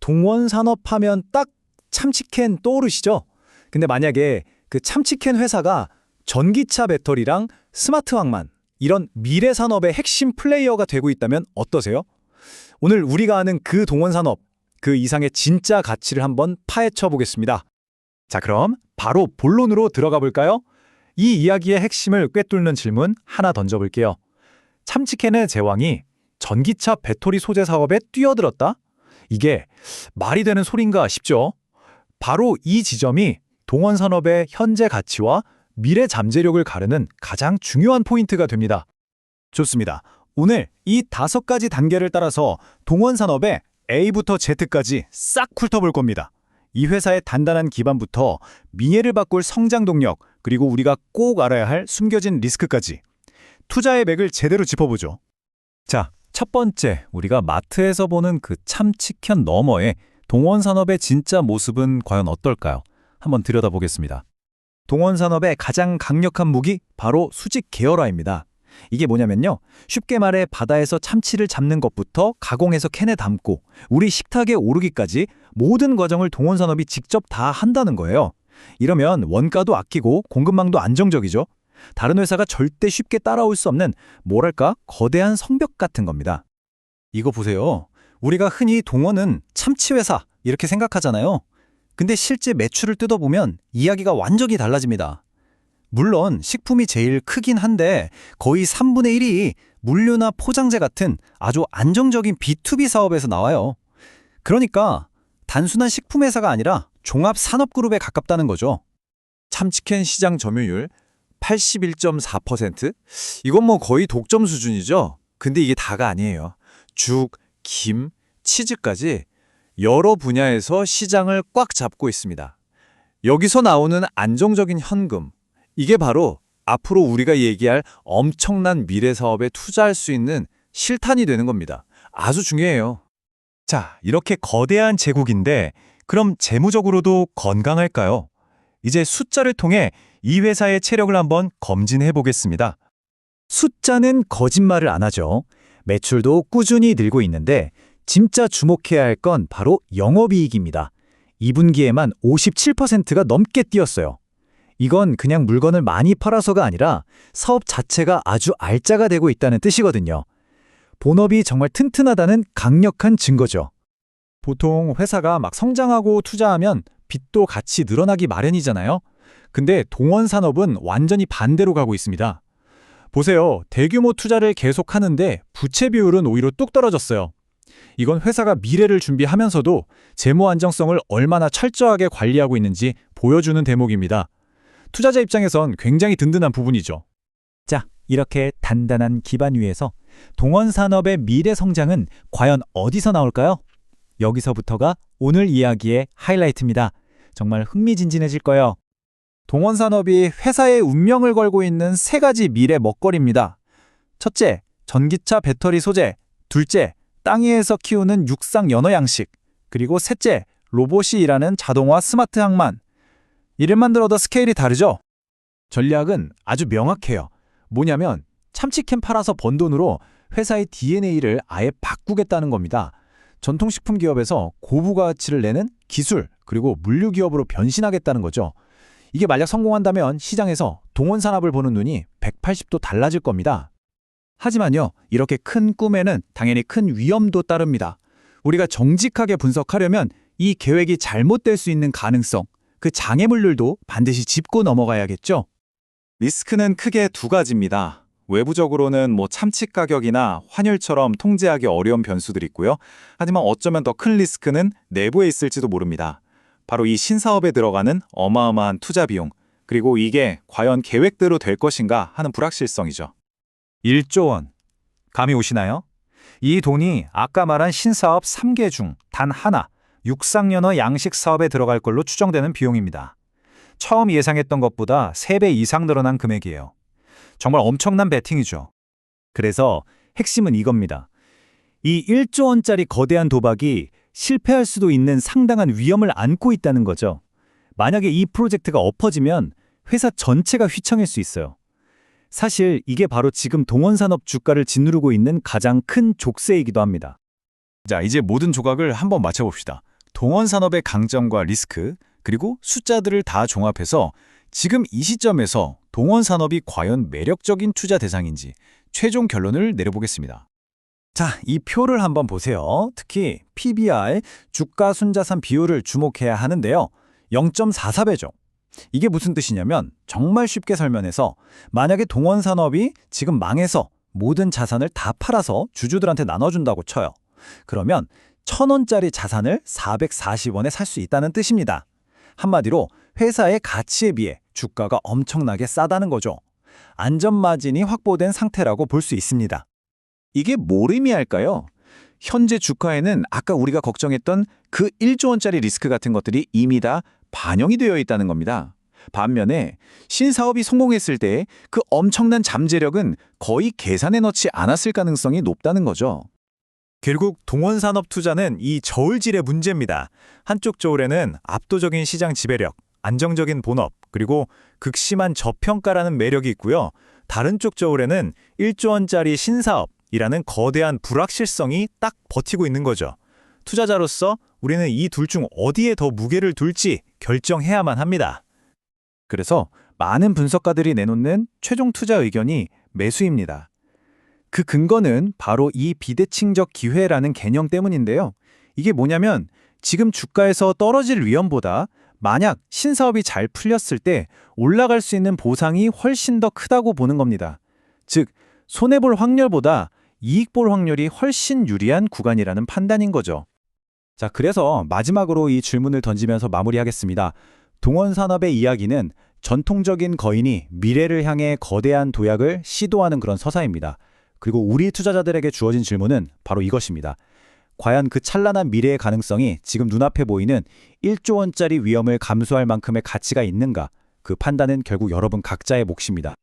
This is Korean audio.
동원산업하면 딱 참치캔 떠오르시죠? 근데 만약에 그 참치캔 회사가 전기차 배터리랑 스마트 항만, 이런 미래 산업의 핵심 플레이어가 되고 있다면 어떠세요? 오늘 우리가 아는 그 동원산업, 그 이상의 진짜 가치를 한번 파헤쳐 보겠습니다. 자, 그럼 바로 본론으로 들어가 볼까요? 이 이야기의 핵심을 꿰뚫는 질문 하나 던져볼게요. 참치캔의 제왕이 전기차 배터리 소재 사업에 뛰어들었다? 이게 말이 되는 소린가 싶죠? 바로 이 지점이 동원산업의 현재 가치와 미래 잠재력을 가르는 가장 중요한 포인트가 됩니다. 좋습니다. 오늘 이 5가지 단계를 따라서 동원산업의 A부터 Z까지 싹 훑어볼 겁니다. 이 회사의 단단한 기반부터 미래를 바꿀 성장 동력, 그리고 우리가 꼭 알아야 할 숨겨진 리스크까지 투자의 맥을 제대로 짚어보죠. 자, 첫 번째, 우리가 마트에서 보는 그 참치캔 너머의 동원산업의 진짜 모습은 과연 어떨까요? 한번 들여다보겠습니다. 동원산업의 가장 강력한 무기, 바로 수직 계열화입니다. 이게 뭐냐면요, 쉽게 말해 바다에서 참치를 잡는 것부터 가공해서 캔에 담고 우리 식탁에 오르기까지 모든 과정을 동원산업이 직접 다 한다는 거예요. 이러면 원가도 아끼고 공급망도 안정적이죠. 다른 회사가 절대 쉽게 따라올 수 없는, 뭐랄까, 거대한 성벽 같은 겁니다. 이거 보세요. 우리가 흔히 동원은 참치 회사 이렇게 생각하잖아요. 근데 실제 매출을 뜯어보면 이야기가 완전히 달라집니다. 물론 식품이 제일 크긴 한데 거의 3분의 1이 물류나 포장재 같은 아주 안정적인 B2B 사업에서 나와요. 그러니까 단순한 식품 회사가 아니라 종합 산업그룹에 가깝다는 거죠. 참치캔 시장 점유율 81.4%? 이건 뭐 거의 독점 수준이죠. 근데 이게 다가 아니에요. 죽, 김, 치즈까지 여러 분야에서 시장을 꽉 잡고 있습니다. 여기서 나오는 안정적인 현금, 이게 바로 앞으로 우리가 얘기할 엄청난 미래 사업에 투자할 수 있는 실탄이 되는 겁니다. 아주 중요해요. 자, 이렇게 거대한 제국인데 그럼 재무적으로도 건강할까요? 이제 숫자를 통해 이 회사의 체력을 한번 검진해 보겠습니다. 숫자는 거짓말을 안 하죠. 매출도 꾸준히 늘고 있는데 진짜 주목해야 할 건 바로 영업이익입니다. 2분기에만 57%가 넘게 뛰었어요. 이건 그냥 물건을 많이 팔아서가 아니라 사업 자체가 아주 알짜가 되고 있다는 뜻이거든요. 본업이 정말 튼튼하다는 강력한 증거죠. 보통 회사가 막 성장하고 투자하면 빚도 같이 늘어나기 마련이잖아요. 근데 동원산업은 완전히 반대로 가고 있습니다. 보세요. 대규모 투자를 계속하는데 부채 비율은 오히려 뚝 떨어졌어요. 이건 회사가 미래를 준비하면서도 재무 안정성을 얼마나 철저하게 관리하고 있는지 보여주는 대목입니다. 투자자 입장에선 굉장히 든든한 부분이죠. 자, 이렇게 단단한 기반 위에서 동원산업의 미래 성장은 과연 어디서 나올까요? 여기서부터가 오늘 이야기의 하이라이트입니다. 정말 흥미진진해질 거예요. 동원산업이 회사의 운명을 걸고 있는 3가지 미래 먹거리입니다. 첫째, 전기차 배터리 소재. 둘째, 땅 위에서 키우는 육상 연어 양식. 그리고 셋째, 로봇이 일하는 자동화 스마트 항만. 이름만 들어도 스케일이 다르죠? 전략은 아주 명확해요. 뭐냐면 참치캔 팔아서 번 돈으로 회사의 DNA를 아예 바꾸겠다는 겁니다. 전통식품 기업에서 고부가치를 내는 기술, 그리고 물류 기업으로 변신하겠다는 거죠. 이게 만약 성공한다면 시장에서 동원산업을 보는 눈이 180도 달라질 겁니다. 하지만요, 이렇게 큰 꿈에는 당연히 큰 위험도 따릅니다. 우리가 정직하게 분석하려면 이 계획이 잘못될 수 있는 가능성, 그 장애물들도 반드시 짚고 넘어가야겠죠. 리스크는 크게 2가지입니다. 외부적으로는 참치 가격이나 환율처럼 통제하기 어려운 변수들이 있고요. 하지만 어쩌면 더 큰 리스크는 내부에 있을지도 모릅니다. 바로 이 신사업에 들어가는 어마어마한 투자 비용, 그리고 이게 과연 계획대로 될 것인가 하는 불확실성이죠. 1조 원. 감이 오시나요? 이 돈이 아까 말한 신사업 3개 중 단 하나, 육상연어 양식 사업에 들어갈 걸로 추정되는 비용입니다. 처음 예상했던 것보다 3배 이상 늘어난 금액이에요. 정말 엄청난 베팅이죠. 그래서 핵심은 이겁니다. 이 1조 원짜리 거대한 도박이 실패할 수도 있는 상당한 위험을 안고 있다는 거죠. 만약에 이 프로젝트가 엎어지면 회사 전체가 휘청일 수 있어요. 사실 이게 바로 지금 동원산업 주가를 짓누르고 있는 가장 큰 족쇄이기도 합니다. 자, 이제 모든 조각을 한번 맞춰봅시다. 동원 산업의 강점과 리스크, 그리고 숫자들을 다 종합해서 지금 이 시점에서 동원 산업이 과연 매력적인 투자 대상인지 최종 결론을 내려보겠습니다. 자, 이 표를 한번 보세요. 특히 PBR, 주가 순자산 비율을 주목해야 하는데요. 0.44배죠. 이게 무슨 뜻이냐면 정말 쉽게 설명해서 만약에 동원 산업이 지금 망해서 모든 자산을 다 팔아서 주주들한테 나눠준다고 쳐요. 그러면 1,000원짜리 자산을 440원에 살 수 있다는 뜻입니다. 한마디로 회사의 가치에 비해 주가가 엄청나게 싸다는 거죠. 안전마진이 확보된 상태라고 볼 수 있습니다. 이게 뭘 의미할까요? 현재 주가에는 아까 우리가 걱정했던 그 1조 원짜리 리스크 같은 것들이 이미 다 반영이 되어 있다는 겁니다. 반면에 신사업이 성공했을 때 그 엄청난 잠재력은 거의 계산에 넣지 않았을 가능성이 높다는 거죠. 결국 동원산업 투자는 이 저울질의 문제입니다. 한쪽 저울에는 압도적인 시장 지배력, 안정적인 본업, 그리고 극심한 저평가라는 매력이 있고요. 다른 쪽 저울에는 1조 원짜리 신사업이라는 거대한 불확실성이 딱 버티고 있는 거죠. 투자자로서 우리는 이 둘 중 어디에 더 무게를 둘지 결정해야만 합니다. 그래서 많은 분석가들이 내놓는 최종 투자 의견이 매수입니다. 그 근거는 바로 이 비대칭적 기회라는 개념 때문인데요. 이게 뭐냐면 지금 주가에서 떨어질 위험보다 만약 신사업이 잘 풀렸을 때 올라갈 수 있는 보상이 훨씬 더 크다고 보는 겁니다. 즉, 손해볼 확률보다 이익 볼 확률이 훨씬 유리한 구간이라는 판단인 거죠. 자, 그래서 마지막으로 이 질문을 던지면서 마무리하겠습니다. 동원산업의 이야기는 전통적인 거인이 미래를 향해 거대한 도약을 시도하는 그런 서사입니다. 그리고 우리 투자자들에게 주어진 질문은 바로 이것입니다. 과연 그 찬란한 미래의 가능성이 지금 눈앞에 보이는 1조 원짜리 위험을 감수할 만큼의 가치가 있는가? 그 판단은 결국 여러분 각자의 몫입니다.